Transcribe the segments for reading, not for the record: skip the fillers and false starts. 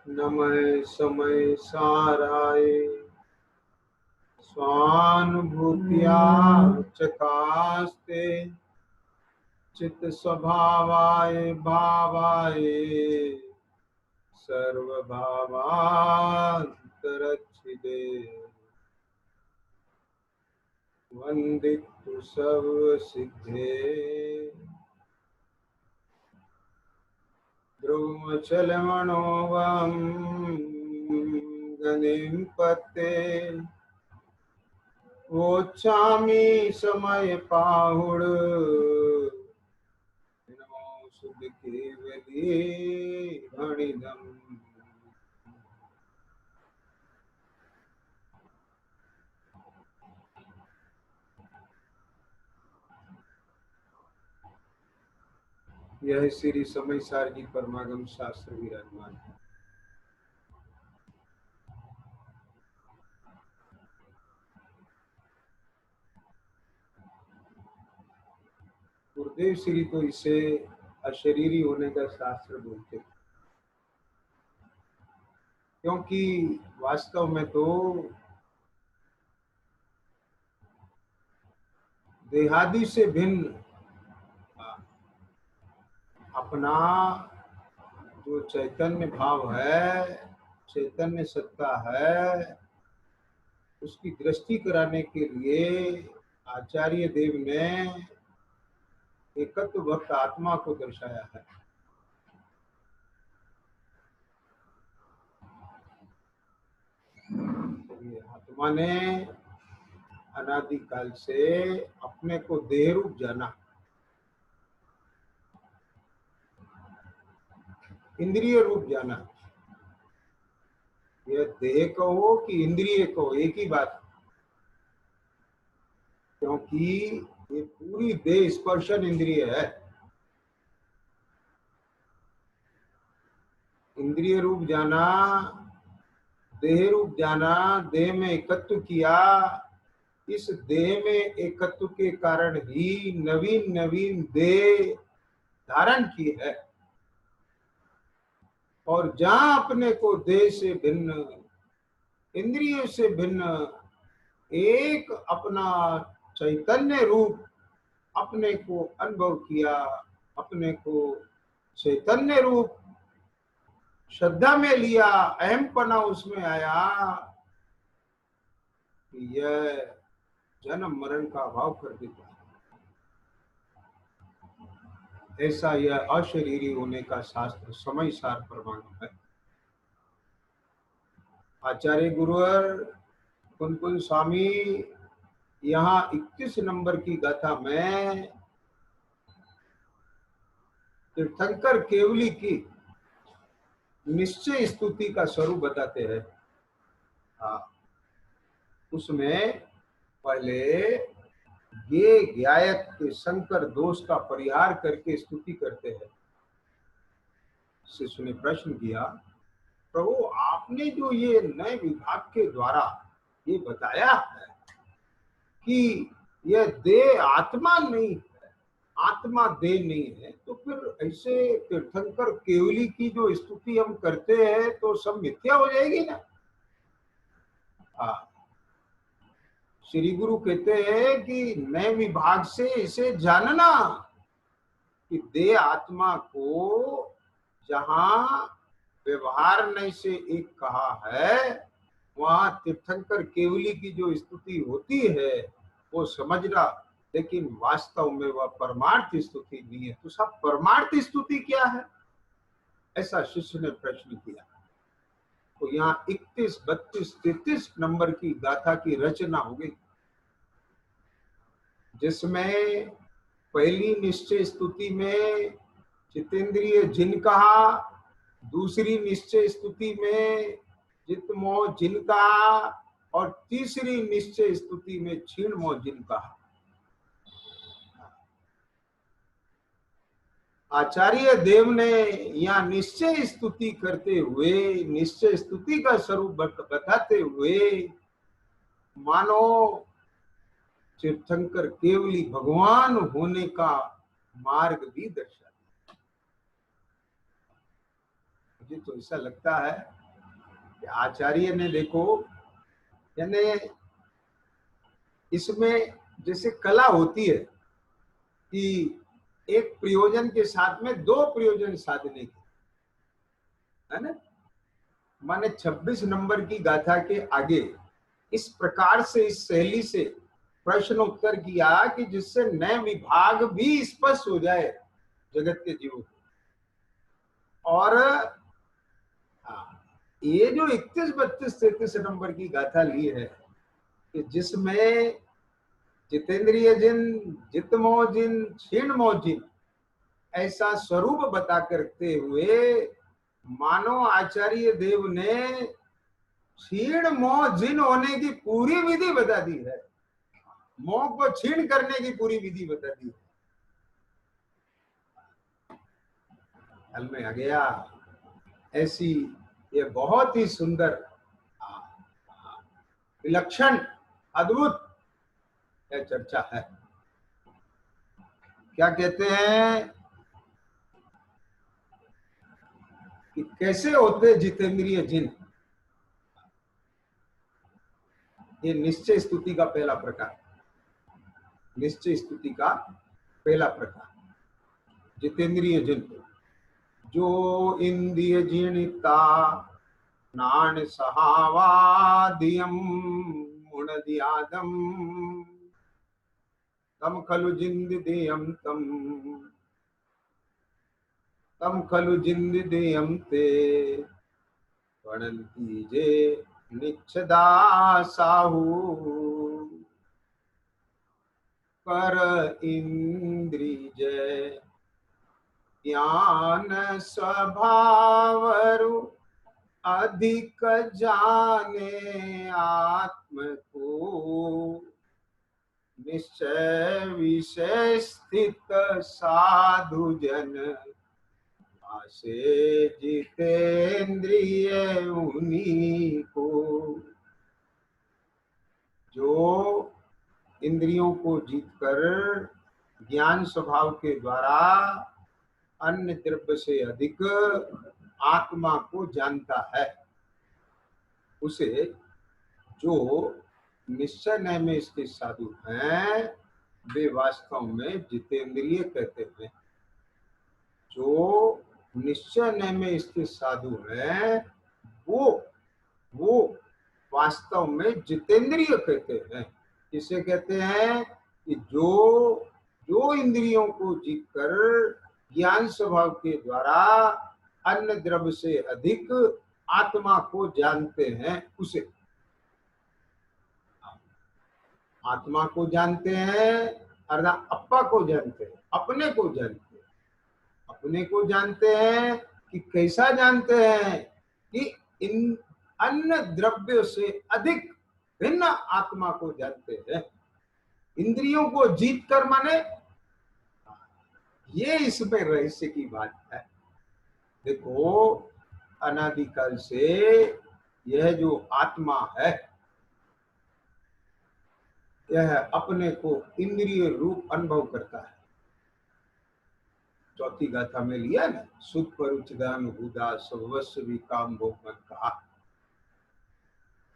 नमः समय साराय स्वानुभूत्या चकास्ते चित्त स्वभावाय भावाय सर्वभावान्तरच्छिदे वन्दितु सर्वसिद्धे ध्रुवचलमनोवं गतिं पते वोच्छामि समय पाहुड़ नमो सुध केवली गणिदम्। यह श्री समय सार जी परमागम शास्त्र विराजमान है। गुरुदेव श्री तो इसे अशरीरी होने का शास्त्र बोलते, क्योंकि वास्तव में तो देहादि से भिन्न अपना जो चैतन्य भाव है, चैतन्य सत्ता है, उसकी दृष्टि कराने के लिए आचार्य देव ने एकत्व भक्त आत्मा को दर्शाया है। ये आत्मा ने अनादिकाल से अपने को देह रूप जाना, इंद्रिय रूप जाना। यह देह कहो कि इंद्रिय कहो, एक ही बात, क्योंकि ये पूरी देह स्पर्शन इंद्रिय है। इंद्रिय रूप जाना, देह रूप जाना, देह में एकत्व किया। इस देह में एकत्व के कारण ही नवीन नवीन देह धारण की है। और जहां अपने को देह से भिन्न, इंद्रियों से भिन्न एक अपना चैतन्य रूप अपने को अनुभव किया, अपने को चैतन्य रूप श्रद्धा में लिया, अहमपना उसमें आया, यह जन्म मरण का अभाव कर देता है। ऐसा यह अशरीरी होने का शास्त्र समय सार प्रमाण है। आचार्य गुरुवर कुन स्वामी यहाँ 21 नंबर की गाथा में तीर्थंकर केवली की निश्चय स्तुति का स्वरूप बताते हैं। हाँ, उसमें पहले ये गायक के शंकर दोष का परिहार करके स्तुति करते हैं। शिष्य ने प्रश्न किया, प्रभु आपने जो ये नए विभाग के द्वारा ये बताया है कि यह देह आत्मा नहीं है, आत्मा देह नहीं है, तो फिर ऐसे तीर्थंकर केवली की जो स्तुति हम करते हैं तो सब मिथ्या हो जाएगी ना। हाँ, श्री गुरु कहते हैं कि नए विभाग से इसे जानना कि देह आत्मा को जहां व्यवहार नहीं से एक कहा है, वहां तीर्थंकर केवली की जो स्तुति होती है वो समझना, लेकिन वास्तव में वह परमार्थ स्तुति नहीं है। तो सब परमार्थ स्तुति क्या है, ऐसा शिष्य ने प्रश्न किया। तो यहाँ 31, 32, 33 नंबर की गाथा की रचना हो गई, जिसमें पहली निश्चय स्तुति में चितेंद्रिय जिन कहा, दूसरी निश्चय स्तुति में जित मोह जिन कहा, और तीसरी निश्चय स्तुति में क्षीण मोह जिन कहा। आचार्य देव ने यहाँ निश्चय स्तुति करते हुए, निश्चय स्तुति का स्वरूप बताते हुए मानो तीर्थंकर केवली भगवान होने का मार्ग भी दर्शा। मुझे तो ऐसा लगता है कि आचार्य ने देखो, यानी इसमें जैसे कला होती है कि एक प्रयोजन के साथ में दो प्रयोजन साधने की, है ना। माने 26 नंबर की गाथा के आगे इस प्रकार से, इस शैली से प्रश्न उत्तर किया कि जिससे नए विभाग भी स्पष्ट हो जाए जगत के जीवों को। और ये जो 31, 32, 33 नंबर की गाथा ली है कि जिसमें जितेंद्रिय जिन, जितमो जिन, क्षीणमो जिन ऐसा स्वरूप बता करते हुए मानो आचार्य देव ने क्षीण मोह जिन होने की पूरी विधि बता दी है, मोह को क्षीण करने की पूरी विधि बता दी है। हल में आ गया। ऐसी ये बहुत ही सुंदर, विलक्षण, अद्भुत यह चर्चा है। क्या कहते हैं कि कैसे होते जितेंद्रिय जिन। ये निश्चय स्तुति का पहला प्रकार, निश्चय स्तुति का पहला प्रकार। जितेंद्रिय जिन, जो इंद्रिय जिनिता नान सहावादियम मुणदियादम तम खलु जिंदिदेयम तम खलु जिंदिदेयम ते पणंती जे निच्छदा साहू कर इंद्रिय ज्ञान स्वभावरु अधिक जाने आत्म को निश्चय विषय स्थित साधु जन आसे जितेंद्रिय उन्हीं को। जो इंद्रियों को जीतकर ज्ञान स्वभाव के द्वारा अन्य द्रव्य से अधिक आत्मा को जानता है, उसे जो निश्चय नय में स्थित साधु हैं वे वास्तव में जितेंद्रिय कहते हैं। जो निश्चय नय में स्थित साधु हैं वो वास्तव में जितेंद्रिय कहते हैं। इसे कहते हैं कि जो इंद्रियों को जीतकर ज्ञान स्वभाव के द्वारा अन्य द्रव्य से अधिक आत्मा को जानते हैं, उसे आत्मा को जानते हैं अर्थात अप्पा को जानते हैं, अपने को जानते हैं। अपने को जानते हैं कि कैसा जानते हैं कि इन अन्य द्रव्य से अधिक भिन्न आत्मा को जानते हैं। इंद्रियों को जीत कर माने ये इसमें रहस्य की बात है। देखो अनादिकाल से यह जो आत्मा है यह अपने को इंद्रिय रूप अनुभव करता है। चौथी गाथा में लिया ना, सुख पर उच्चदान भूदा सर्वस्व भी काम भोग मन कहा।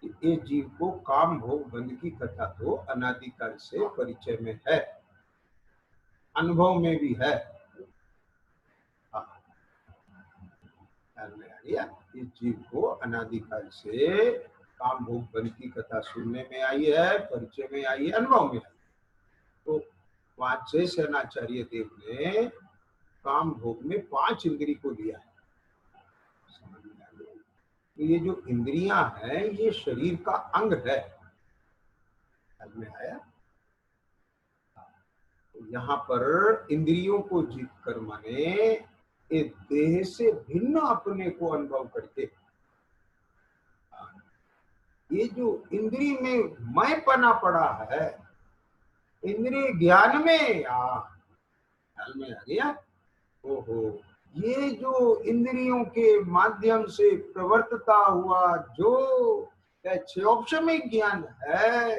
ये जीव को काम भोग बंद की कथा तो अनादिकाल से परिचय में है, अनुभव में भी है। इस जीव को अनादिकाल से काम भोग बंद की कथा सुनने में आई है, परिचय में आई है, अनुभव में आई। तो वहां सेनाचार्य देव ने काम भोग में 5 इंद्रिय को लिया है। तो ये जो इंद्रियां हैं ये शरीर का अंग है, समझ में आया। तो यहाँ पर इंद्रियों को जीत कर माने एक देह से भिन्न अपने को अनुभव करके, ये जो इंद्रिय में मैं पना पड़ा है, इंद्रिय ज्ञान में ख्याल में आ गया। ओहो, ये जो इंद्रियों के माध्यम से प्रवर्तता हुआ जो क्षोभमिक ज्ञान है,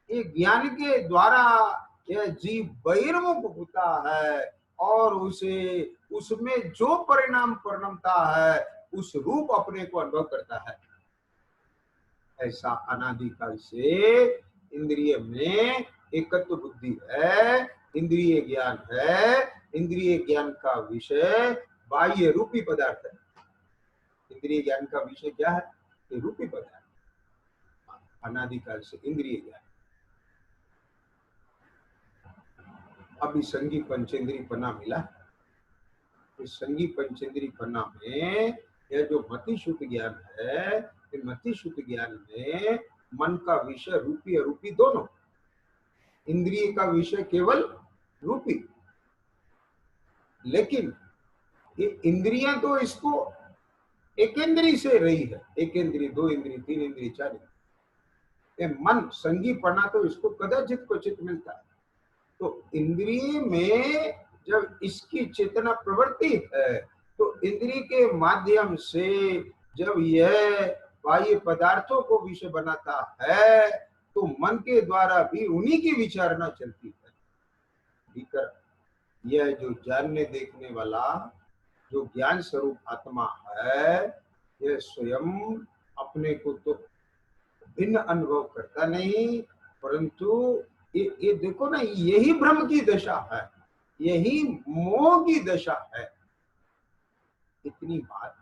ये ज्ञान के द्वारा यह जीव बहिर्मुख होता है और उसे उसमें जो परिणाम परिणमता है उस रूप अपने को अनुभव करता है। ऐसा अनादिकाल से इंद्रिय में एकत्व बुद्धि है, इंद्रिय ज्ञान है, इंद्रिय ज्ञान का विषय बाह्य रूपी पदार्थ है। इंद्रिय ज्ञान का विषय क्या है? ये रूपी पदार्थ। अनादिकाल से इंद्रिय ज्ञान। अभी संगी पंचेंद्री पन्ना मिला। इस संगी पंचेंद्री पन्ना में यह जो मति शुद्ध ज्ञान है, मति शुद्ध ज्ञान में मन का विषय रूपी अरूपी दोनों, इंद्रिय का विषय केवल रूपी, लेकिन ये इंद्रियां तो इसको एक इंद्रिय से रही है, एक इंद्रिय, दो इंद्रिय, तीन इंद्रिय, चार इंद्रिय। मन संगी पना तो इसको कदाचित क्वचित मिलता है। तो इंद्रिय में जब इसकी चेतना प्रवृत्ति है तो इंद्रिय के माध्यम से जब यह बाह्य पदार्थों को विषय बनाता है तो मन के द्वारा भी उन्हीं की विचारणा चलती है। भीतर यह जो जानने देखने वाला जो ज्ञान स्वरूप आत्मा है, यह स्वयं अपने को तो भिन्न अनुभव करता नहीं, परंतु ये देखो ना, यही भ्रम की दशा है, यही मोह की दशा है। इतनी बात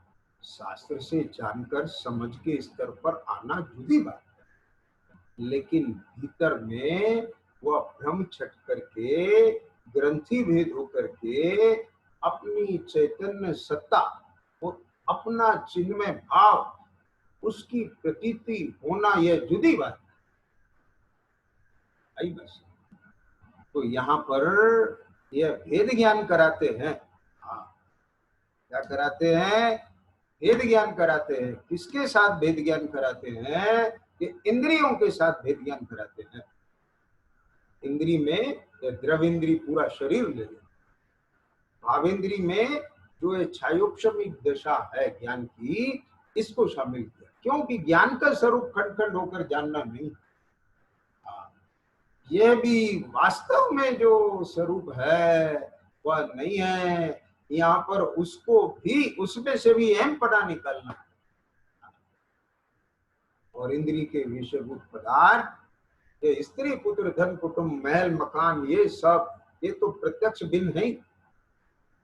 शास्त्र से जानकर समझ के स्तर पर आना जुदी बात है, लेकिन भीतर में वह भ्रम छट करके ग्रंथि भेद होकर के अपनी चैतन्य सत्ता और अपना चिन्मय भाव उसकी प्रतीति होना, यह जुदी बात है। बस तो यहाँ पर यह भेद ज्ञान कराते हैं। क्या कराते हैं? भेद ज्ञान कराते हैं। किसके साथ भेद ज्ञान कराते हैं? कि इंद्रियों के साथ भेद ज्ञान कराते हैं। इंद्री में द्रव इंद्री पूरा शरीर ले ले, भावेंद्री में जो ये छायोपशमिक दशा है ज्ञान की, इसको शामिल किया। क्योंकि ज्ञान का स्वरूप खंड खंड होकर जानना नहीं, यह भी वास्तव में जो स्वरूप है वह नहीं है। यहाँ पर उसको भी, उसमें से भी अहम पना निकालना। और इंद्रिय के विषयभूत पदार्थ, ये स्त्री पुत्र धन कुटुंब महल मकान, ये सब ये तो प्रत्यक्ष भिन्न है,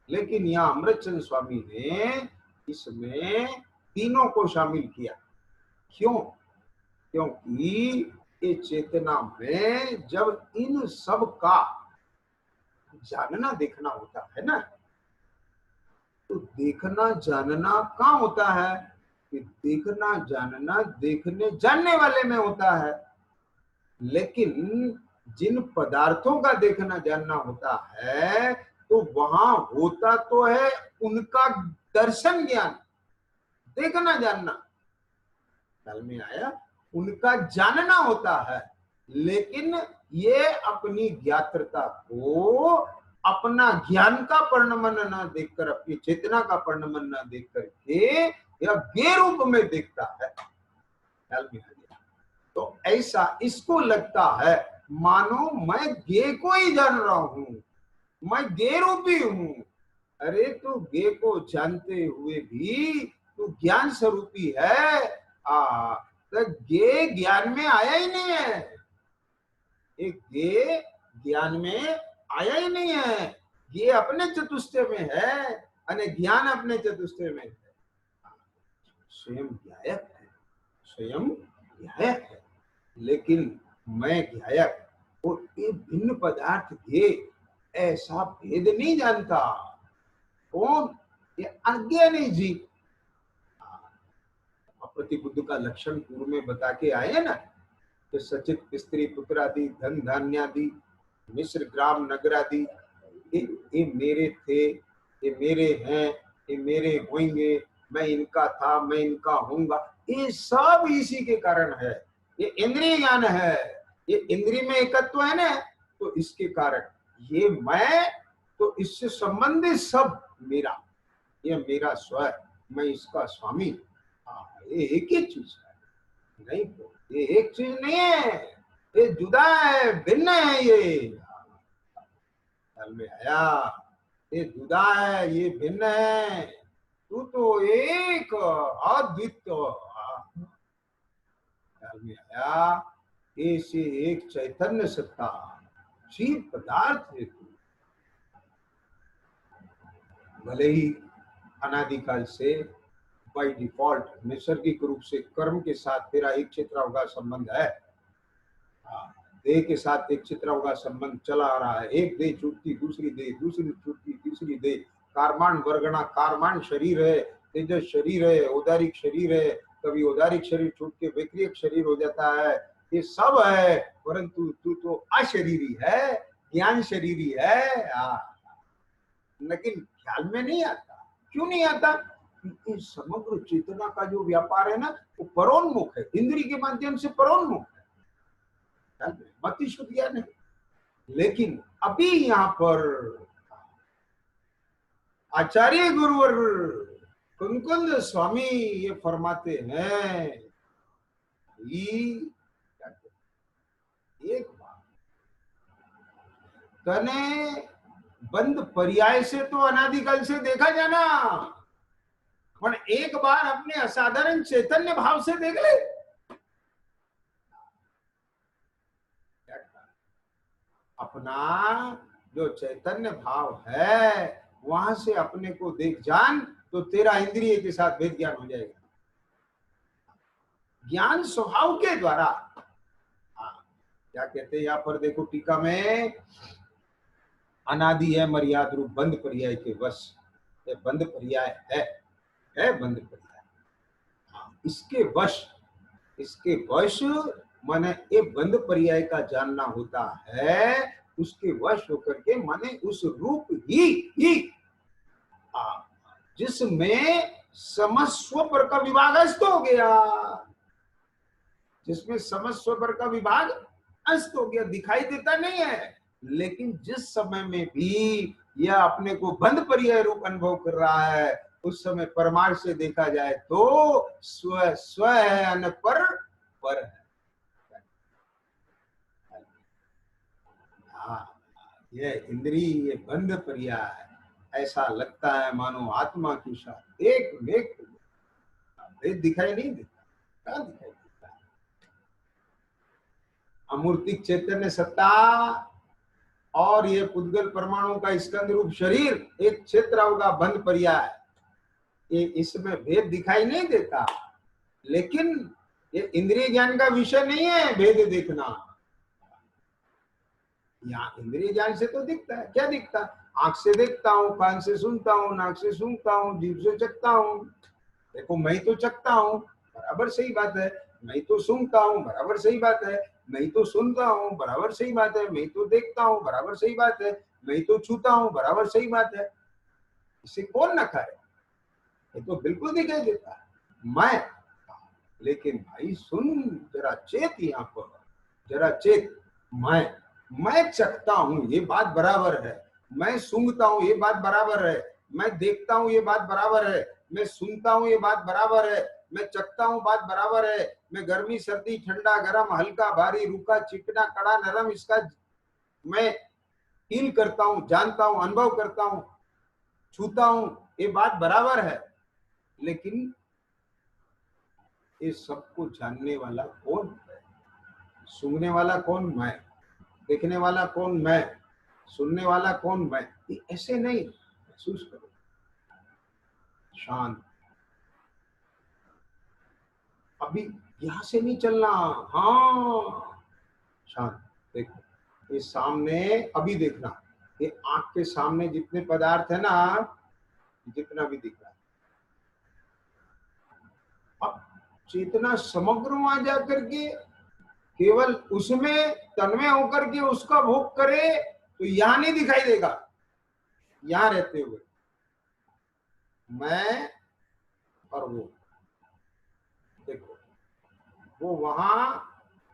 लेकिन यहाँ अमृतचंद स्वामी ने इसमें तीनों को शामिल किया। क्यों? क्योंकि ये चेतना में जब इन सब का जानना देखना होता है ना, तो देखना जानना कहाँ होता है? कि देखना जानना देखने जानने वाले में होता है। लेकिन जिन पदार्थों का देखना जानना होता है तो वहां होता तो है उनका दर्शन ज्ञान, देखना जानना ख्याल में आया, उनका जानना होता है। लेकिन ये अपनी ज्ञात्रता को अपना ज्ञान का परिणमन न देखकर, अपनी चेतना का परिणमन न देख करके यह गे रूप में देखता है। ख्याल में आ गया? तो ऐसा इसको लगता है मानो मैं गे को ही जान रहा हूं, मैं गे रूपी हूं। अरे तू गे को जानते हुए भी तू ज्ञान स्वरूपी है। तो गे ज्ञान में आया ही नहीं है, एक गे ज्ञान में आया ही नहीं है। ये अपने चतुष्टय में है और ज्ञान अपने चतुष्टय में है। स्वयं ज्ञायक है, स्वयं ज्ञायक है, लेकिन मैं ज्ञायक और ये भिन्न पदार्थ गे ऐसा भेद नहीं जानता। कौन? ये अज्ञानी जीव। अपति बुद्ध का लक्षण पूर्व में बता के आए ना, कि सचित स्त्री पुत्र आदि धन धान्यादि मिश्र ग्राम नगर आदि ये मेरे थे, ये मेरे हैं, ये मेरे होंगे, मैं इनका था, मैं इनका होऊंगा, ये सब इसी के कारण है। ये इंद्रिय ज्ञान है, ये इंद्रिय में एकत्व है ना, तो इसके कारण ये मैं, तो इससे संबंधित सब मेरा, ये मेरा स्व, मैं इसका स्वामी। ये एक ही चीज है, नहीं तो ये एक चीज नहीं है, ये जुदा है, भिन्न है। ये ख्याल में आया? ये जुदा है, ये भिन्न है। तू तो एक एक अद्वितीय ख्याल में आया, ऐसे एक चैतन्य सत्ता जीव पदार्थ है तू। भले ही अनादिकाल से बाय डिफॉल्ट नैसर्गिक रूप से कर्म के साथ तेरा एक क्षेत्राओं का संबंध है, देह के साथ एक क्षेत्राओं का संबंध चला आ रहा है। एक देह छूटती दूसरी देह, दूसरी छूटती तीसरी देह, कारमान वर्गणा, कारमान शरीर है, तेजस शरीर है, औदारिक शरीर है, कभी औदारिक शरीर छूट के वैक्रियक शरीर हो जाता है, ये सब है। परंतु तू तो अशरीरी है, ज्ञान शरीरी है। लेकिन ख्याल में नहीं आता। क्यों नहीं आता? क्योंकि समग्र चेतना का जो व्यापार है ना, वो परोन्मुख है, इंद्रिय के माध्यम से परोन्मुख है, मति शुद्ध ज्ञान है। लेकिन अभी यहाँ पर आचार्य गुरुवर कुंकुंद स्वामी ये फरमाते हैं, एक बात तने बंद पर्याय से तो अनादिकाल से देखा जाना, पर एक बार अपने असाधारण चैतन्य भाव से देख ले। अपना जो चैतन्य भाव है वहां से अपने को देख जान, तो तेरा इंद्रिय के साथ भेद ज्ञान हो जाएगा। ज्ञान स्वभाव के द्वारा, क्या कहते हैं यहाँ पर देखो टीका में, अनादि है मर्याद रूप बंद पर्याय के वश, ये बंद पर्याय है बंद पर्याय, इसके वश माने ये बंद पर्याय का जानना होता है, उसके वश होकर के माने उस रूप ही जिसमें समस्व पर का विभाग अस्त हो गया, जिसमें समस्व पर का विभाग अस्त हो गया, दिखाई देता नहीं है। लेकिन जिस समय में भी यह अपने को बंद पर्याय रूप अनुभव कर रहा है, उस समय परमार्थ से देखा जाए तो स्व है, अन पर है। ये इंद्रिय ये बंद पर्याय, ऐसा लगता है मानो आत्मा के साथ एक भेद दिखाई नहीं देता। क्या दिखाई देता है? अमूर्तिक चैतन्य सत्ता और ये पुद्गल परमाणु का स्कंद रूप शरीर एक क्षेत्र होगा बंद पर्याय, ये इसमें भेद दिखाई नहीं देता। लेकिन ये इंद्रिय ज्ञान का विषय नहीं है भेद देखना। यहाँ इंद्रिय ज्ञान से तो दिखता है, क्या दिखता है? आंख से देखता हूँ, कान से सुनता हूँ, नाक से सूंघता हूँ, जीभ से चखता हूँ। देखो मैं तो चखता हूँ, बराबर सही बात है। मैं तो सूंघता हूँ, बराबर सही बात है। मैं तो सुनता हूँ, बराबर सही बात है। मैं तो देखता हूँ, बराबर सही बात है। मैं तो छूता हूँ, बराबर सही बात है। इसे कौन न खाए? ये तो बिल्कुल दिखाई देता है मैं। लेकिन भाई सुन, जरा चेत, यहाँ पर जरा चेत। मैं चखता हूँ, ये बात बराबर है। मैं सूंघता हूँ, ये बात बराबर है। मैं देखता हूँ, ये बात बराबर है। मैं सुनता हूँ, ये बात बराबर है। मैं चखता हूँ, बात बराबर है। मैं गर्मी सर्दी ठंडा गरम हल्का भारी रूखा चिकना कड़ा नरम इसका मैं फील करता हूँ, जानता हूँ, अनुभव करता हूँ, छूता हूँ, ये बात बराबर है। लेकिन ये सबको जानने वाला कौन है? सूंघने वाला कौन? मैं। देखने वाला कौन? मैं। सुनने वाला कौन? मैं। ये ऐसे नहीं, महसूस करो, शांत। अभी यहां से नहीं चलना, हाँ शांत। देखो ये सामने, अभी देखना, ये आंख के सामने जितने पदार्थ है ना, जितना भी दिख रहा है, अब चेतना समग्र वहां जाकर के केवल उसमें तन्मय होकर के उसका भोग करे तो यहां नहीं दिखाई देगा। यहां रहते हुए मैं और वो, देखो वो वहां,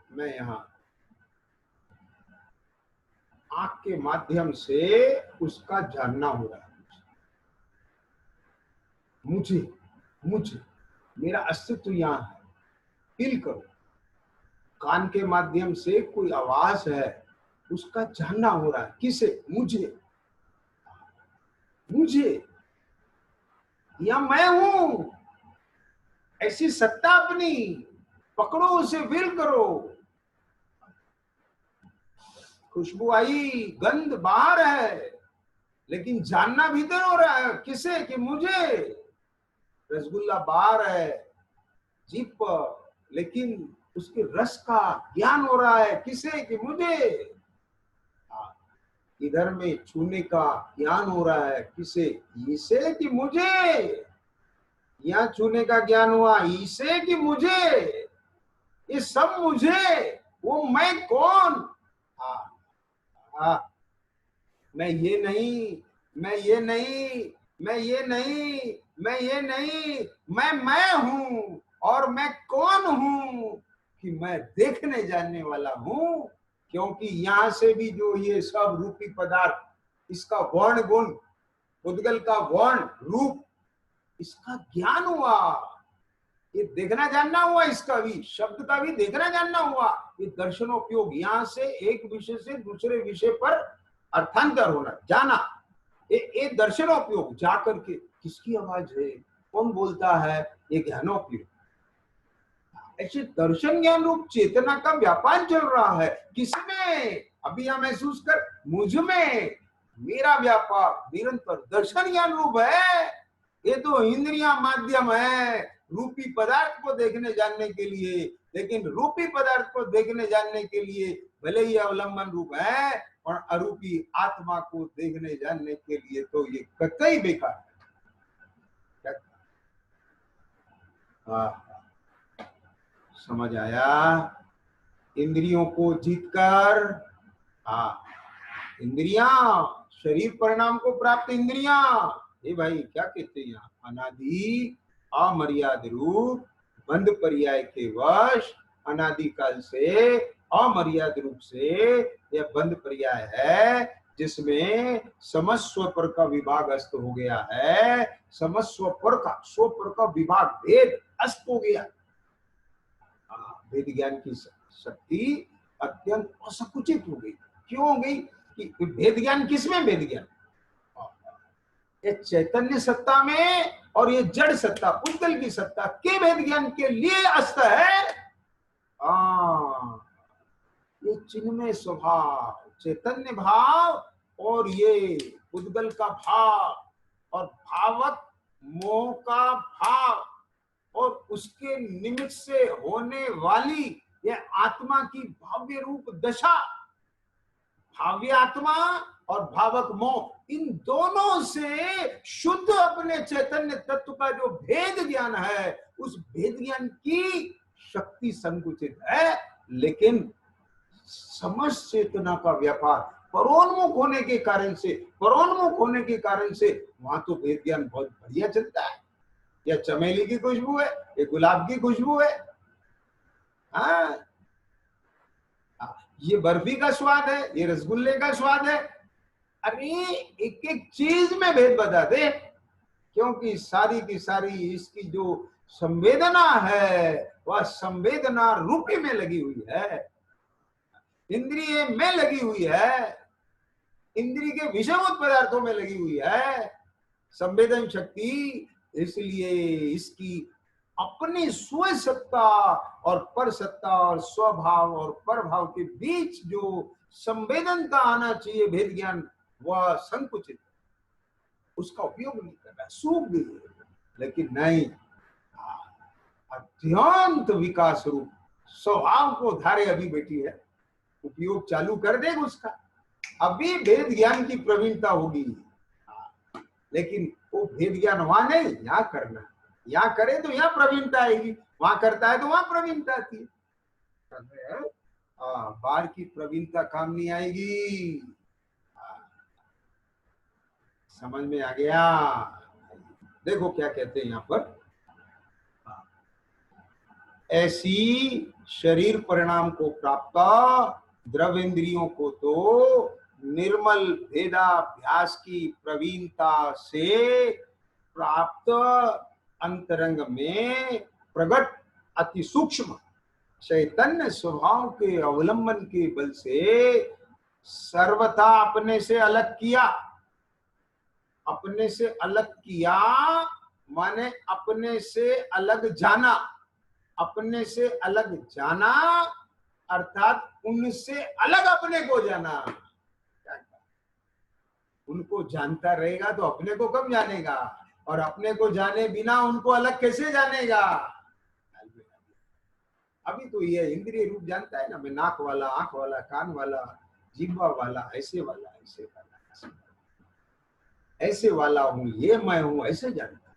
मैं यहां, आंख के माध्यम से उसका जानना हो रहा है। मुझे मुझे मेरा अस्तित्व यहाँ है, फील करो। कान के माध्यम से कोई आवाज है, उसका जानना हो रहा है। किसे? मुझे। मुझे या मैं हूं, ऐसी सत्ता अपनी पकड़ो, उसे फील करो। खुशबू आई, गंध बाहर है, लेकिन जानना भीतर हो रहा है किसे, कि मुझे। रसगुल्ला बाहर है जीभ पर, लेकिन उसके रस का ज्ञान हो रहा है किसे, कि मुझे। इधर में छूने का ज्ञान हो रहा है किसे, इसे कि मुझे। यहाँ छूने का ज्ञान हुआ इसे कि मुझे। ये सब मुझे, वो मैं कौन। हाँ, हाँ, मैं ये नहीं, मैं ये नहीं, मैं ये नहीं, मैं ये नहीं, मैं हूं। और मैं कौन हूं, कि मैं देखने जानने वाला हूं। क्योंकि यहां से भी जो ये सब रूपी पदार्थ, इसका वर्ण गुण, उद्गल का वर्ण रूप, इसका ज्ञान हुआ। ये देखना जानना हुआ, इसका भी शब्द का भी देखना जानना हुआ। ये दर्शनोपयोग, यहां से एक विषय से दूसरे विषय पर अर्थांतर होना, जाना। ये दर्शनोपयोग, जाकर के किसकी आवाज है, कौन बोलता है, ये ज्ञानोपयोग। ऐसे दर्शन ज्ञान रूप चेतना का व्यापार चल रहा है। किसमें, अभी यहां महसूस कर, मुझ में मेरा व्यापार निरंतर दर्शन ज्ञान रूप है। ये तो इंद्रिया माध्यम है रूपी पदार्थ को देखने जानने के लिए, लेकिन रूपी पदार्थ को देखने जानने के लिए भले ही अवलंबन रूप है, और अरूपी आत्मा को देखने जानने के लिए तो ये कतई बेकार है। समझ आया? इंद्रियों को जीतकर, हाँ, इंद्रियां, शरीर परिणाम को प्राप्त इंद्रियां, ये भाई क्या कहते हैं यहाँ, अनादि अमर्याद रूप बंध पर्याय के वश, अनादिकाल से अमर्याद रूप से यह बंध पर्याय है, जिसमें समस्व पर का विभाग अस्त हो गया है। समस्व पर का, स्व पर का विभाग भेद अस्त हो गया। वेद ज्ञान की शक्ति अत्यंत असंकुचित हो गई। क्यों हो गई? कि भेद ज्ञान किसमें, वेद ज्ञान ये चैतन्य सत्ता में, और ये जड़ सत्ता उद्गल की सत्ता के भेद ज्ञान के लिए अस्त है। ये चिन्मय स्वभाव, चैतन्य भाव, और ये उद्गल का भाव, और भावक मोह का भाव, और उसके निमित्त से होने वाली यह आत्मा की भाव्य रूप दशा, भाव्य आत्मा और भावक मोह, इन दोनों से शुद्ध अपने चैतन्य तत्व का जो भेद ज्ञान है, उस भेद ज्ञान की शक्ति संकुचित है। लेकिन समस्त चेतना का व्यापार परोन्मुख होने के कारण से, परोन्मुख होने के कारण से वहां तो भेद ज्ञान बहुत बढ़िया चलता है। यह चमेली की खुशबू है, ये गुलाब की खुशबू है, हाँ, ये बर्फी का स्वाद है, ये रसगुल्ले का स्वाद है। अरे एक एक चीज में भेद बता दे, क्योंकि सारी की सारी इसकी जो संवेदना है, वह संवेदना रूपी में लगी हुई है, इंद्रिय में लगी हुई है, इंद्रिय के विषयभूत पदार्थों में लगी हुई है संवेदन शक्ति। इसलिए इसकी अपनी स्व सत्ता और पर सत्ता और स्वभाव और परभाव के बीच जो संवेदनता आना चाहिए, भेद ज्ञान, वह संकुचित, उसका उपयोग नहीं कर रहा, सूख गई। लेकिन नहीं, अत्यंत विकास रूप स्वभाव को धारे अभी बैठी है, उपयोग चालू कर देगा उसका। अभी भेद ज्ञान की प्रवीणता होगी, लेकिन वो भेद ज्ञान वहां नहीं, यहाँ करना। यहाँ करे तो यहाँ प्रवीणता आएगी, वहां करता है तो वहां प्रवीणता आती है। बाहर की प्रवीणता काम नहीं आएगी। समझ में आ गया? देखो क्या कहते हैं यहाँ पर, ऐसी शरीर परिणाम को प्राप्त द्रव्येंद्रियों को तो निर्मल भेदाभ्यास की प्रवीणता से प्राप्त अंतरंग में प्रकट अति सूक्ष्म चैतन्य स्वभाव के अवलंबन के बल से सर्वथा अपने से अलग किया, अपने से अलग किया, माने अपने से अलग जाना, अपने से अलग जाना अर्थात उनसे अलग अपने को जाना। उनको जानता रहेगा तो अपने को कब जानेगा, और अपने को जाने बिना उनको अलग कैसे जानेगा। अभी तो ये इंद्रिय रूप जानता है ना, मैं नाक वाला, आंख वाला, कान वाला, जिह्वा वाला, ऐसे वाला, ऐसे वाला, ऐसे वाला हूं, ये मैं हूं, ऐसे जानता है।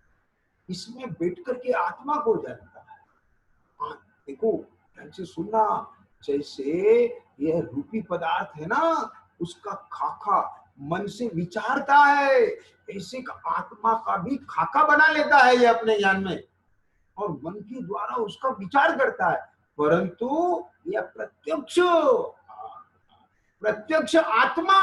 इसमें बैठ करके आत्मा को जानता है। देखो ध्यान से सुनना, जैसे यह रूपी पदार्थ है ना, उसका खाका मन से विचारता है, ऐसे का आत्मा का भी खाका बना लेता है ये अपने ज्ञान में, और मन के द्वारा उसका विचार करता है। परंतु यह प्रत्यक्ष प्रत्यक्ष आत्मा,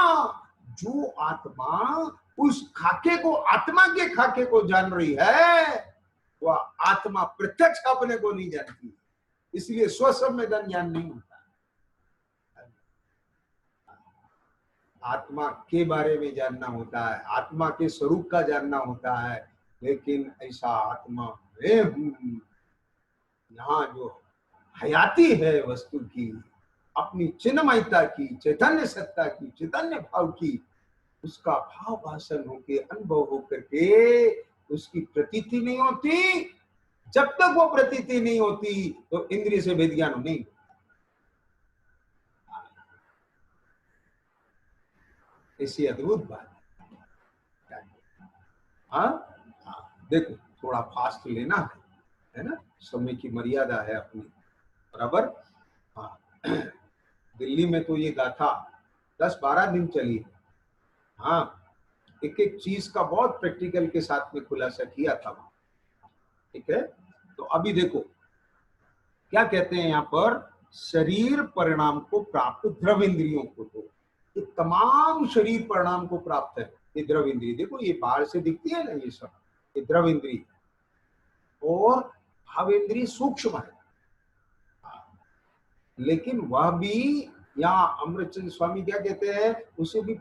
जो आत्मा उस खाके को, आत्मा के खाके को जान रही है, वह आत्मा प्रत्यक्ष अपने को नहीं जानती, इसलिए स्वसंवेदन ज्ञान नहीं होता। आत्मा के बारे में जानना होता है, आत्मा के स्वरूप का जानना होता है, लेकिन ऐसा आत्मा मैं हूं, यहाँ जो हयाती है वस्तु की, अपनी चिन्मयता की, चैतन्य सत्ता की, चैतन्य भाव की, उसका भाव भाषण होके, अनुभव होकर के उसकी प्रतीति नहीं होती। जब तक वो प्रतीति नहीं होती तो इंद्रिय से भेद ज्ञान नहीं। ऐसी अद्भुत बात है। हाँ, देखो थोड़ा फास्ट लेना है ना, समय की मर्यादा है अपनी, बराबर। हाँ, दिल्ली में तो ये गाथा 10-12 दिन चली। हाँ, एक एक चीज का बहुत प्रैक्टिकल के साथ में खुलासा किया था, ठीक है। तो अभी देखो क्या कहते हैं यहाँ पर, शरीर परिणाम को प्राप्त द्रव इंद्रियों को, तो ये तमाम शरीर परिणाम को प्राप्त है ये द्रव इंद्रिय। देखो ये बाहर से दिखती है ना, ये सब ये द्रव इंद्रिय, और भाव इंद्रिय सूक्ष्म है, लेकिन वह भी, यहाँ अमृतचंद स्वामी क्या कहते हैं, उसे भी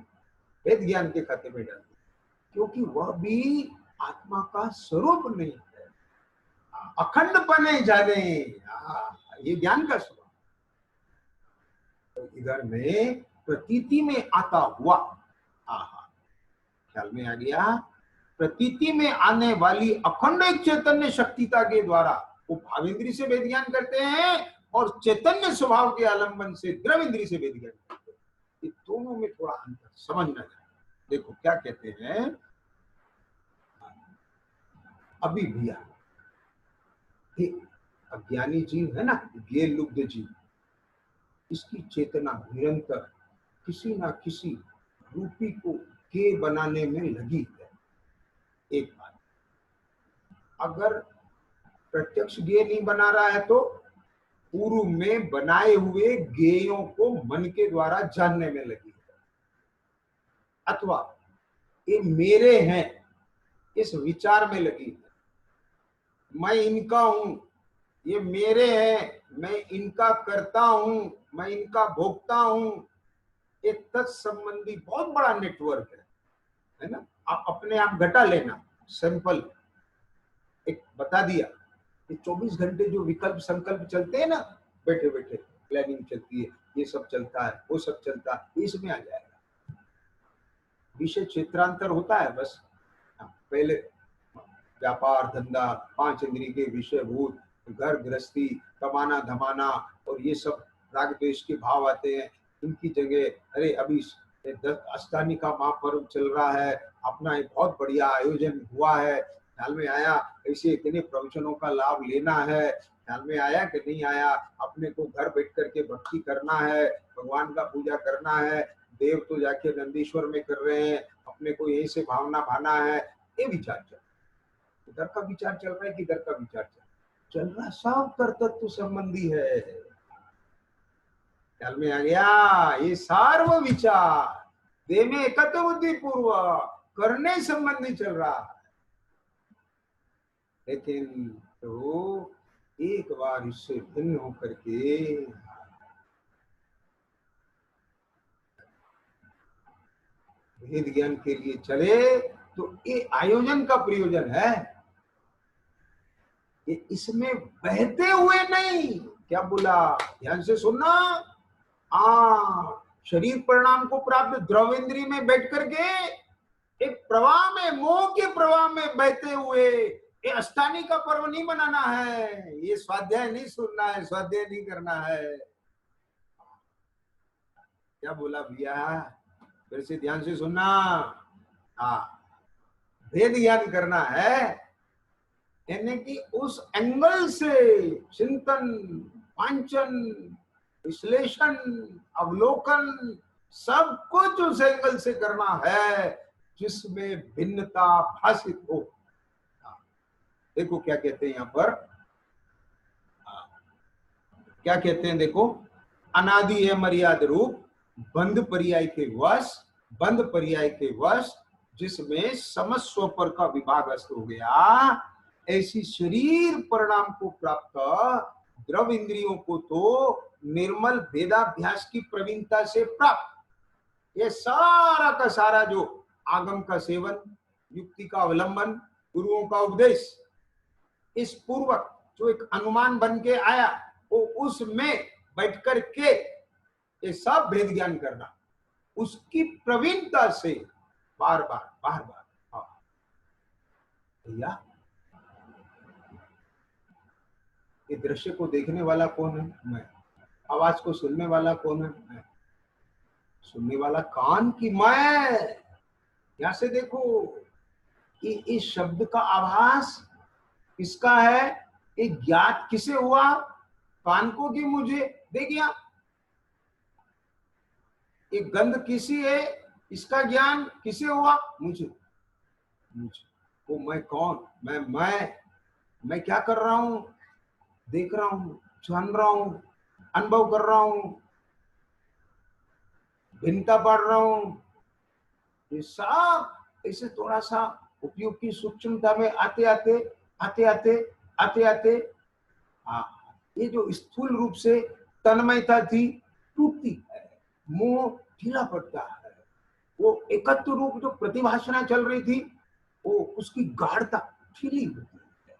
वेद ज्ञान के खाते में डालते, क्योंकि वह भी आत्मा का स्वरूप नहीं है, अखंड पने जाने, ये ज्ञान का स्वरूप। तो इधर में प्रतीति में आता हुआ, ख्याल में आ गया, प्रतीति में आने वाली अखंड एक चैतन्य शक्तिता के द्वारा वो भावेंद्री से वेद ज्ञान करते हैं, और चैतन्य स्वभाव के आलंबन से द्रव इंद्री से वेद ज्ञान करते हैं। ये दोनों में थोड़ा अंतर समझना है। देखो क्या कहते हैं, अभी भैया अज्ञानी जीव है ना, ये लुब्ध जीव, इसकी चेतना निरंतर किसी ना किसी रूपी को के बनाने में लगी है। एक बात, अगर प्रत्यक्ष ज्ञेय नहीं बना रहा है तो पूर्व में बनाए हुए ज्ञेयों को मन के द्वारा जानने में लगी है, अथवा ये मेरे हैं इस विचार में लगी है, मैं इनका हूं, ये मेरे हैं, मैं इनका करता हूं, मैं इनका भोगता हूं। एक तत्संबंधी बहुत बड़ा नेटवर्क है ना। आप अपने आप घटा लेना, सिंपल एक बता दिया कि 24 घंटे जो विकल्प संकल्प चलते हैं ना, बैठे बैठे प्लानिंग चलती है, ये सब चलता है, वो सब चलता है, इसमें आ जाएगा। विषय क्षेत्रांतर होता है बस, पहले व्यापार धंधा, 5 इंद्रिय के विषयभूत, घर गृहस्थी, कमाना धमाना, और ये सब राग द्वेष के भाव आते हैं। इनकी जगह अरे अभी अष्टमी का महापर्व चल रहा है, अपना एक बहुत बढ़िया आयोजन हुआ है, ख्याल में आया, ऐसे इतने प्रवचनों का लाभ लेना है, ख्याल में आया कि नहीं आया, अपने को घर बैठ करके भक्ति करना है, भगवान का पूजा करना है, देव तो जाके नंदीश्वर में कर रहे हैं, अपने को यही से भावना भाना है। ये विचार चल, इधर का विचार चल रहा है कि इधर का विचार चल रहा है, सब कर्तव्य संबंधी है। ख्याल में आ गया, ये सार्व विचार देह में एकत्व बुद्धि पूर्वक करने संबंधी चल रहा है। लेकिन तो एक बार इससे भिन्न होकर के भेद ज्ञान के लिए चले तो ये आयोजन का प्रयोजन है। ये इसमें बहते हुए नहीं, क्या बोला, ध्यान से सुनना। शरीर परिणाम को प्राप्त द्रव इंद्रिय में बैठ करके एक प्रवाह में, मोह के प्रवाह में बहते हुए ये अष्टानी का पर्व नहीं बनाना है, ये स्वाध्याय नहीं सुनना है, स्वाध्याय नहीं करना है। क्या बोला भैया, फिर से ध्यान से सुनना। भेद ज्ञान करना है, यानी कि उस एंगल से चिंतन, वांचन, विश्लेषण, अवलोकन, सब कुछ उस एंगल से करना है जिसमें भिन्नता भाषित हो। देखो क्या कहते हैं यहां पर, क्या कहते हैं, देखो, अनादि है मर्याद रूप, बंध पर्याय के वश, बंध पर्याय के वश जिसमें समस्व पर का विभाग अस्त हो गया, ऐसी शरीर परिणाम को प्राप्त द्रव इंद्रियों को तो निर्मल भेदाभ्यास की प्रवीणता से प्राप्त, ये सारा का सारा जो आगम का सेवन, युक्ति का अवलंबन, गुरुओं का उपदेश, इस पूर्वक जो एक अनुमान बन के आया, वो उसमें बैठ कर के ये सब भेद ज्ञान करना, उसकी प्रवीणता से बार बार बार बार। भैया ये दृश्य को देखने वाला कौन है? मैं। आवाज को सुनने वाला कौन है? मैं। सुनने वाला कान की मैं। यहां से देखो कि इस शब्द का आभास किसका है, ये ज्ञात किसे हुआ, कान को कि मुझे? देखिए ये गंध किसी है, इसका ज्ञान किसे हुआ? मुझे। मुझे वो मैं कौन? मैं क्या कर रहा हूं? देख रहा हूं, जान रहा हूं, अनुभव कर रहा हूं, भिन्नता पढ़ रहा हूं। ये सब ऐसे थोड़ा सा उपयोग की सूक्ष्मता में आते आते ये जो स्थूल रूप से तन्मयता थी टूटती है, मोह ढीला पड़ता है, वो एकत्व रूप जो प्रतिभाषणा चल रही थी वो उसकी गाढ़ता ढीली होती है।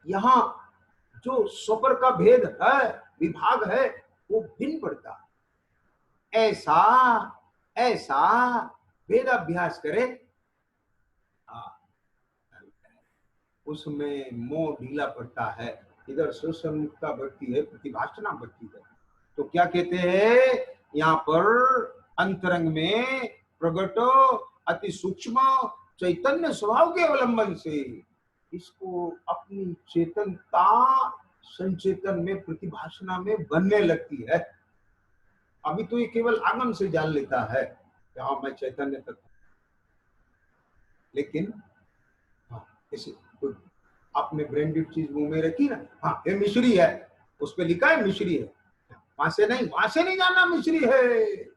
यहाँ जो स्वपर का भेद है, विभाग है, वो भिन्न पड़ता है। ऐसा भेद अभ्यास करे, उसमें मोह ढीला पड़ता है, इधर सुसम्मुखता बढ़ती है, प्रतिभाषणा बढ़ती है। तो क्या कहते हैं यहाँ पर, अंतरंग में प्रगट अति सूक्ष्म चैतन्य स्वभाव के अवलंबन से इसको अपनी चेतनता संचेतन में, प्रतिभाषणा में बनने लगती है। अभी तो ये केवल आगम से जान लेता है कि हाँ मैं चैतन्य तत्व, लेकिन इसे आपने ब्रांडेड चीज मुंह में रखी ना, हाँ ये मिश्री है, उस पे लिखा है मिश्री है, वहां से नहीं जाना मिश्री है।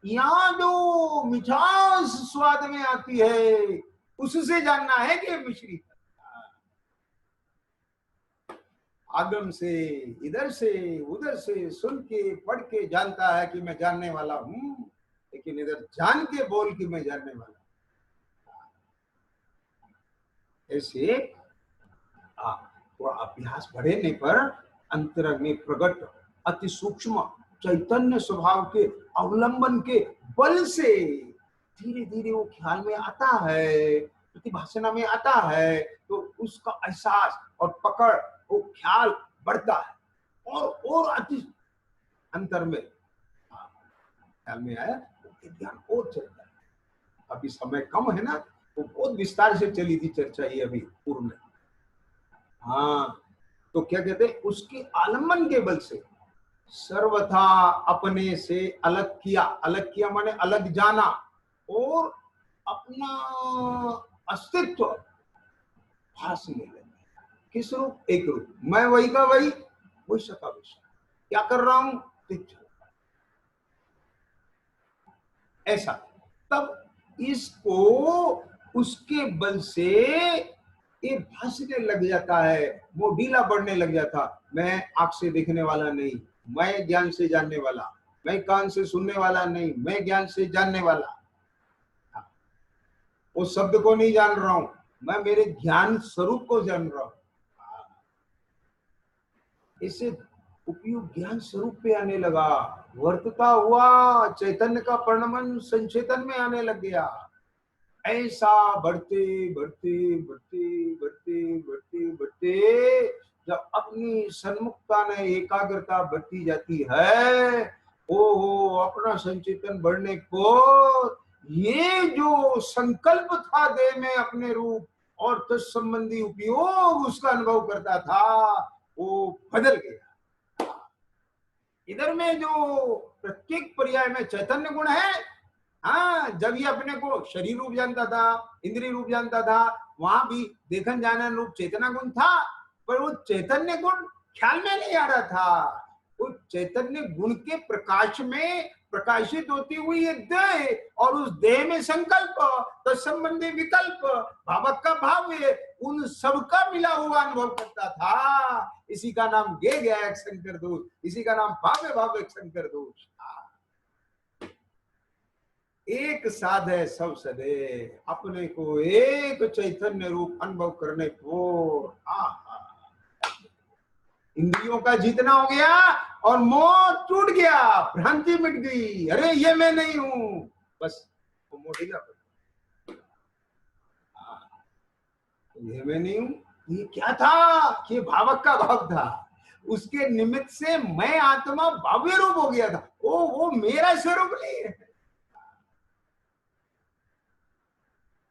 यहाँ जो मिठास स्वाद में आती है उससे जानना है कि मिश्री है। आगम से, इधर से उधर से सुन के पढ़ के जानता है कि मैं जानने वाला हूं, लेकिन इधर जान के बोल कि मैं जानने वाला। ऐसे थोड़ा अभ्यास बढ़ने पर अंतरंग में प्रकट अति सूक्ष्म चैतन्य स्वभाव के अवलंबन के बल से धीरे धीरे वो ख्याल में आता है, प्रतिभाषणा में आता है, तो उसका एहसास और पकड़, वो ख्याल बढ़ता है और अति अंतर में ख्याल में आया, तो ध्यान और चलता है। अभी समय कम है ना, तो बहुत विस्तार से चली थी चर्चा ये अभी पूर्व में। तो क्या कहते हैं, उसके आलम्बन के बल से सर्वथा अपने से अलग किया माने अलग जाना, और अपना अस्तित्व भासने लगे। किस रूप? एक रूप, मैं वही का वही, वैसा का वैसा, क्या कर रहा हूं ऐसा। तब इसको उसके बल से ये भासने लग जाता है, वो ढीला बढ़ने लग जाता। मैं आंख से देखने वाला नहीं, मैं ज्ञान से जानने वाला, मैं कान से सुनने वाला नहीं, मैं ज्ञान से जानने वाला। उस शब्द को नहीं जान रहा हूं, मैं मेरे ज्ञान स्वरूप को जान रहा हूं। इसे उपयोग ज्ञान स्वरूप पे आने लगा, वर्तता हुआ, चैतन्य का परिणमन संचेतन में आने लग गया। ऐसा बढ़ते बढ़ते बढ़ते बढ़ते बढ़ते बढ़ते जब अपनी सन्मुखता में एकाग्रता बढ़ती जाती है, ओहो, अपना संचेतन बढ़ने को ये जो संकल्प था देह में अपने रूप और तत्संबंधी उपयोग उसका अनुभव करता था, वो बदल गया। इधर में जो प्रत्येक पर्याय में चैतन्य गुण है, हाँ, जब ये अपने को शरीर रूप जानता था, इंद्रिय रूप जानता था, वहां भी देखन जानन रूप चेतना गुण था, पर वो चैतन्य गुण ख्याल में नहीं आ रहा था। उस चैतन्य गुण के प्रकाश में प्रकाशित होती हुई ये देह और उस देह में संकल्प, तत्संबंधी विकल्प, भावक का भाव, उन सबका मिला हुआ अनुभव करता था। इसी का नाम गे गया शंकर दोष, इसी का नाम भावे भावे शंकर दोष। एक साध है सब सदे, अपने को एक चैतन्य रूप अनुभव करने को इंद्रियों का जीतना हो गया और मोह टूट गया, भ्रांति मिट गई। अरे ये मैं नहीं हूं, बस वो मोड़ेगा, ये मैं नहीं हूं। ये क्या था? ये भावक का भाव था, उसके निमित्त से मैं आत्मा भव्य रूप हो गया था। वो मेरा स्वरूप नहीं है।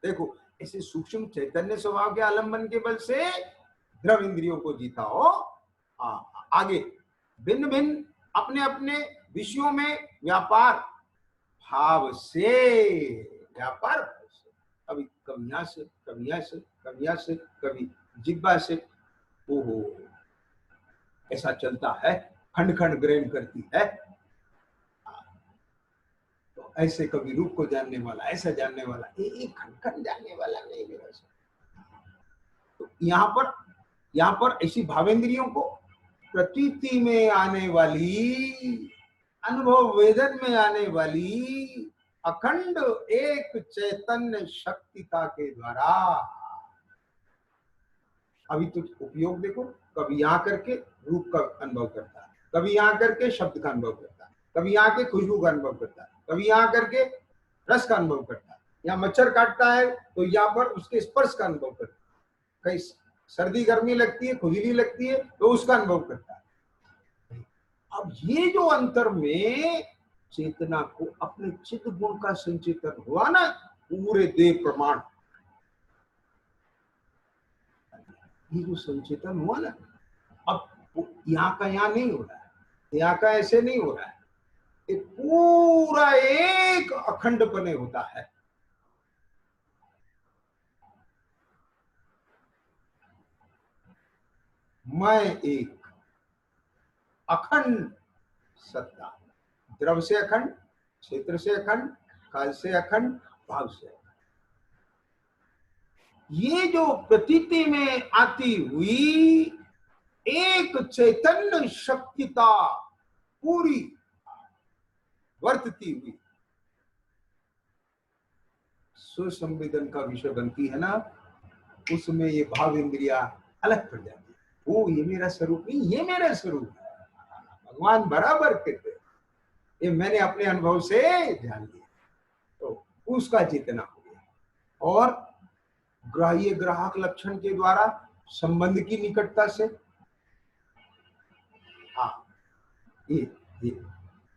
देखो, ऐसे सूक्ष्म चैतन्य स्वभाव के आलंबन के बल से द्रव इंद्रियों को जीता हो, आगे भिन्न भिन्न अपने अपने विषयों में व्यापार भाव से, व्यापार भाव से, कभी कविया से, कविया से, कविया से, कभी जिब्बा से, ओहो, ऐसा चलता है, खंड खंड ग्रहण करती है। तो ऐसे कभी रूप को जानने वाला, ऐसा जानने वाला, एक खंड खंड जानने वाला नहीं मेरा। तो यहाँ पर ऐसी भावेंद्रियों को प्रतीति में आने वाली, अनुभव वेदन में आने वाली अखंड एक चैतन्य शक्तिता के द्वारा, अभी तो उपयोग देखो, कभी यहाँ करके रूप का अनुभव करता है, कभी यहाँ करके शब्द का अनुभव करता है, कभी यहाँ के खुशबू का अनुभव करता है, कभी यहाँ करके रस का अनुभव करता है, यहाँ मच्छर काटता है तो यहाँ पर उसके स्पर्श का अनुभव करता है, कहीं सर्दी गर्मी लगती है, खुजली लगती है तो उसका अनुभव करता है। अब ये जो अंतर में चेतना को अपने चित्त गुण का संचेतन हुआ ना, पूरे देह प्रमाण, ये जो संचेतन हुआ ना, अब यहाँ का यहाँ नहीं हो रहा है, यहाँ का ऐसे नहीं हो रहा है, ये पूरा एक अखंड बने होता है। मैं एक अखंड सत्ता, द्रव से अखंड, क्षेत्र से अखंड, काल से अखंड, भाव से अखंड। ये जो प्रतीति में आती हुई एक चैतन्य शक्तिता पूरी वर्तती हुई सुसंवेदन का विषय बनती है ना, उसमें ये भाव इंद्रिया अलग पड़ जाती है। वो ये मेरा स्वरूप नहीं, ये मेरा स्वरूप है। भगवान बराबर कहते हैं, ये मैंने अपने अनुभव से ध्यान दिया, तो उसका चेतना हो गया। और ग्राह्य ग्राहक लक्षण के द्वारा संबंध की निकटता से, हाँ, ये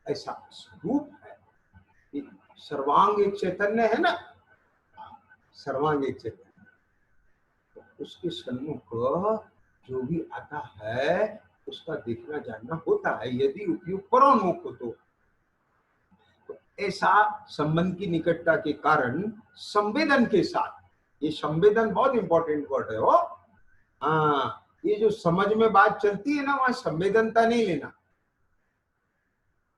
ऐसा स्वरूप है, ये सर्वांग एक चैतन्य है ना, सर्वांग एक चैतन्य, तो उसके सन्मुख जो भी आता है उसका देखना जानना होता है, यदि उपयोग परोन्मुख हो तो ऐसा संबंध की निकटता के कारण संवेदन के साथ, ये संवेदन बहुत इंपॉर्टेंट वर्ड है। हो, हाँ, ये जो समझ में बात चलती है ना, वहां संवेदनता नहीं लेना,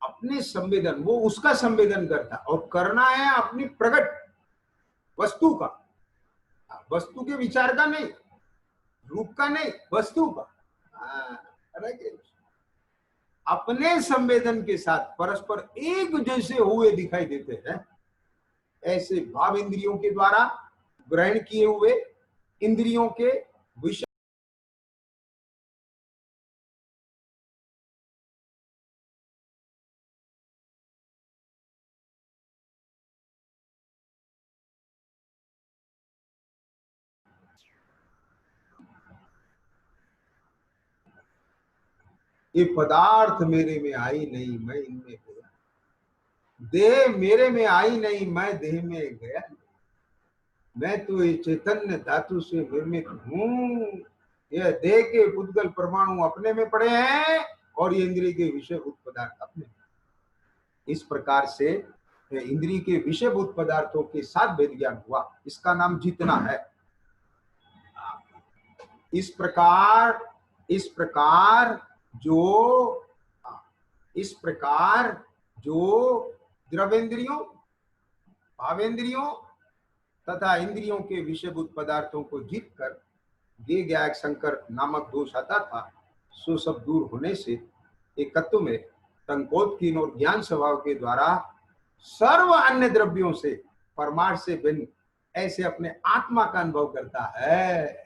अपने संवेदन, वो उसका संवेदन करता, और करना है अपनी प्रकट वस्तु का, वस्तु के विचार का नहीं, रूप का नहीं, वस्तु का। अपने संवेदन के साथ परस्पर एक जैसे हुए दिखाई देते हैं, ऐसे भाव इंद्रियों के द्वारा ग्रहण किए हुए इंद्रियों के विषय ये पदार्थ मेरे में आई नहीं, मैं इनमें गया। देह मेरे में आई नहीं, मैं देह में गया। मैं तो ये चैतन्य धातु से निर्मित हूँ। यह देह के उद्गल परमाणु अपने में पड़े हैं और ये इंद्रिय के विषयभूत पदार्थ अपने में। इस प्रकार से इंद्रिय के विषयभूत पदार्थों के साथ वेद ज्ञान हुआ। इसका नाम जीतना है। इस प्रकार जो द्रवेंद्रियों, भावेंद्रियों तथा इंद्रियों के विषयभूत पदार्थों को जीत कर ये ज्ञायक संकर नामक दोष आता था, सो सब दूर होने से एकत्व में संकोचकीन और ज्ञान स्वभाव के द्वारा सर्व अन्य द्रव्यों से परमार्थ से भिन्न ऐसे अपने आत्मा का अनुभव करता है।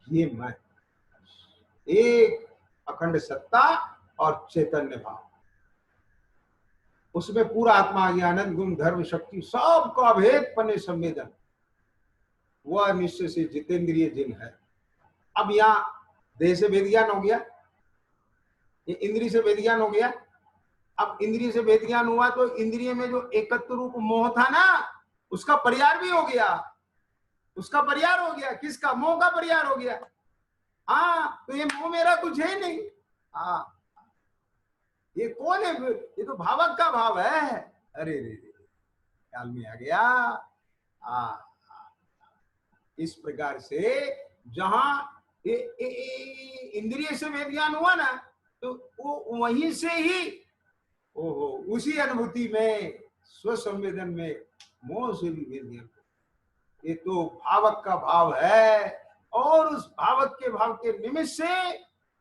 ये मैं एक अखंड सत्ता और चैतन्य भाव, उसमें पूरा आत्मा आनंद गुण धर्म शक्ति सबको अभेद पने संवेदन, वह निश्चय से जितेंद्रिय जिन है। अब यहाँ देह से वेद ज्ञान हो गया, ये इंद्रिय से वेद ज्ञान हो गया। अब इंद्रिय से वेद ज्ञान हुआ तो इंद्रिय में जो एकत्व रूप मोह था ना, उसका परिहार भी हो गया। उसका परिहार हो गया। किसका? मोह का परिहार हो गया। हाँ, तो ये मोह मेरा कुछ है नहीं। हाँ, ये कौन है? ये तो भावक का भाव है। अरे रे रे, ख्याल में आ गया। इस प्रकार से जहां इंद्रिय से वेद ज्ञान हुआ ना, तो वो वहीं से ही ओहो उसी अनुभूति में स्वसंवेदन में मोह से भी वेद ज्ञान। ये तो भावक का भाव है और उस भावक के भाव के निमित्त से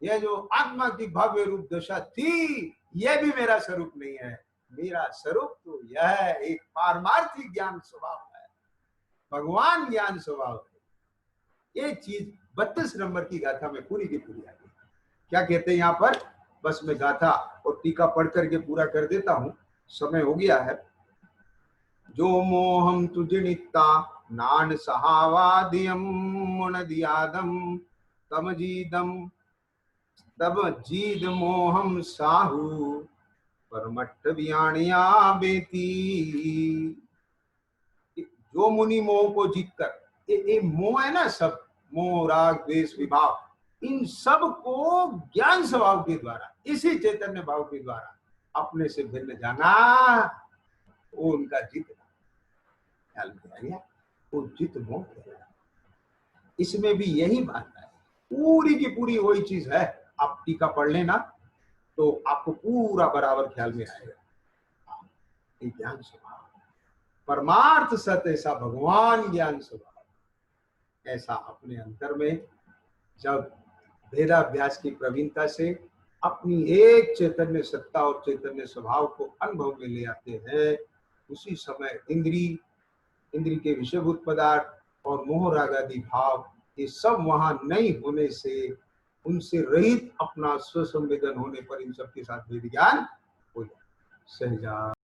यह जो आत्मा की भव्य रूप दशा थी, यह भी मेरा स्वरूप नहीं है। मेरा स्वरूप तो यह एक पारमार्थिक ज्ञान स्वभाव है, भगवान ज्ञान स्वभाव है। ये चीज 32 नंबर की गाथा में पूरी की पूरी आ गई। क्या कहते हैं यहाँ पर? बस मैं गाथा और टीका पढ़ करके पूरा कर देता हूं, समय हो गया है। जो मोहम तुजनिता नान सहावादियम मुनदियादम तम जीद मोहम साहू परमट्ट वियाणिया बेती। जो मुनि मोह को जीत कर, ये मोह है ना, सब मोह राग द्वेष विभाव, इन सब को ज्ञान स्वभाव के द्वारा, इसी चैतन्य भाव के द्वारा अपने से भिन्न जाना, वो उनका जीतना। ख्याल में आ गया? वो जित मोह। इसमें भी यही बात है, पूरी की पूरी वही चीज है। आप टीका पढ़ लेना तो आपको पूरा बराबर ख्याल में आएगा। ये ज्ञान स्वभाव, परमार्थ सत्य ऐसा भगवान ज्ञान स्वभाव, ऐसा अपने अंतर में जब वेदाभ्यास की प्रवीणता से अपनी एक चैतन्य सत्ता और चैतन्य स्वभाव को अनुभव में ले आते हैं, उसी समय इंद्रिय के विषयभूत पदार्थ और मोह राग आदि भाव, ये सब वहां नहीं होने से, उनसे रहित अपना स्वसंवेदन होने पर इन सब के साथ वेद ज्ञान हो जाए। सहजा